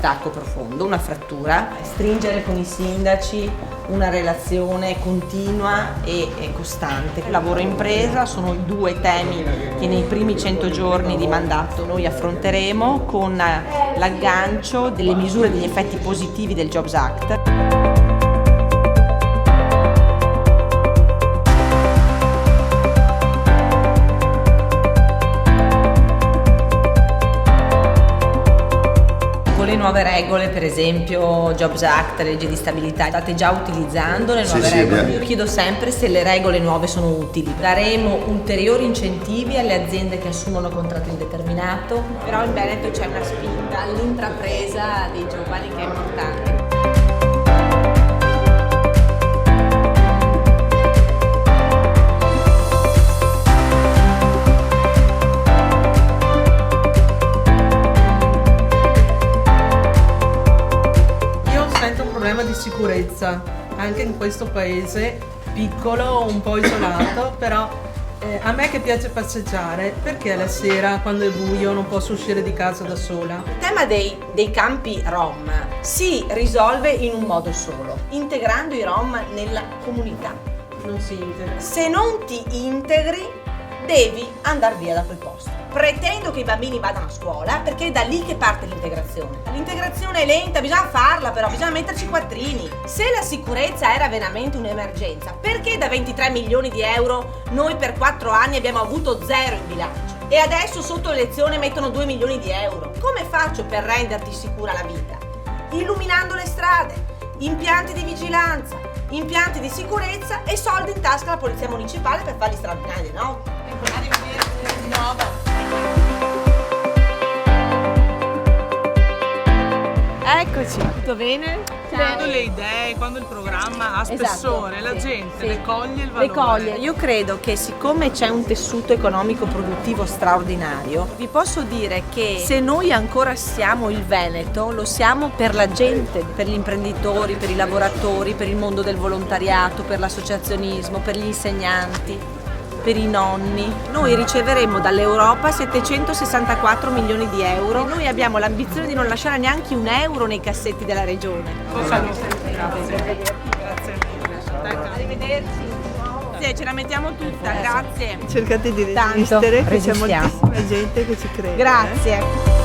distacco profondo, una frattura. Stringere con i sindaci una relazione continua e costante. Lavoro e impresa sono i due temi che nei primi 100 giorni di mandato noi affronteremo con l'aggancio delle misure e degli effetti positivi del Jobs Act. Le nuove regole, per esempio Jobs Act, legge di stabilità, state già utilizzando le nuove regole? Io chiedo sempre se le regole nuove sono utili. Daremo ulteriori incentivi alle aziende che assumono contratto indeterminato, però in Veneto c'è una spinta all'intrapresa dei giovani che è importante. Di sicurezza anche in questo paese piccolo, un po' isolato, però a me che piace passeggiare, perché la sera quando è buio non posso uscire di casa da sola? Il tema dei campi Rom si risolve in un modo solo, integrando i Rom nella comunità. Non si integra. Se non ti integri devi andare via da quel posto. Pretendo che i bambini vadano a scuola perché è da lì che parte l'integrazione. L'integrazione è lenta, bisogna farla però, bisogna metterci i quattrini. Se la sicurezza era veramente un'emergenza, perché da 23 milioni di euro noi per 4 anni abbiamo avuto 0 in bilancio? E adesso sotto elezione mettono 2 milioni di euro. Come faccio per renderti sicura la vita? Illuminando le strade, impianti di vigilanza, impianti di sicurezza e soldi in tasca alla polizia municipale per fare gli straordinari di notte. Arrivederci di nuovo. Eccoci, tutto bene? Quando le idee, quando il programma ha spessore, la gente ne coglie il valore. Le coglie. Io credo che siccome c'è un tessuto economico produttivo straordinario, vi posso dire che se noi ancora siamo il Veneto, lo siamo per la gente, per gli imprenditori, per i lavoratori, per il mondo del volontariato, per l'associazionismo, per gli insegnanti, per i nonni. Noi riceveremo dall'Europa 764 milioni di euro. Noi abbiamo l'ambizione di non lasciare neanche un euro nei cassetti della regione. Grazie. Arrivederci. Sì, ce la mettiamo tutta, grazie. Cercate di Tanto, resistere, che c'è resistiamo. moltissima gente che ci crede. Grazie.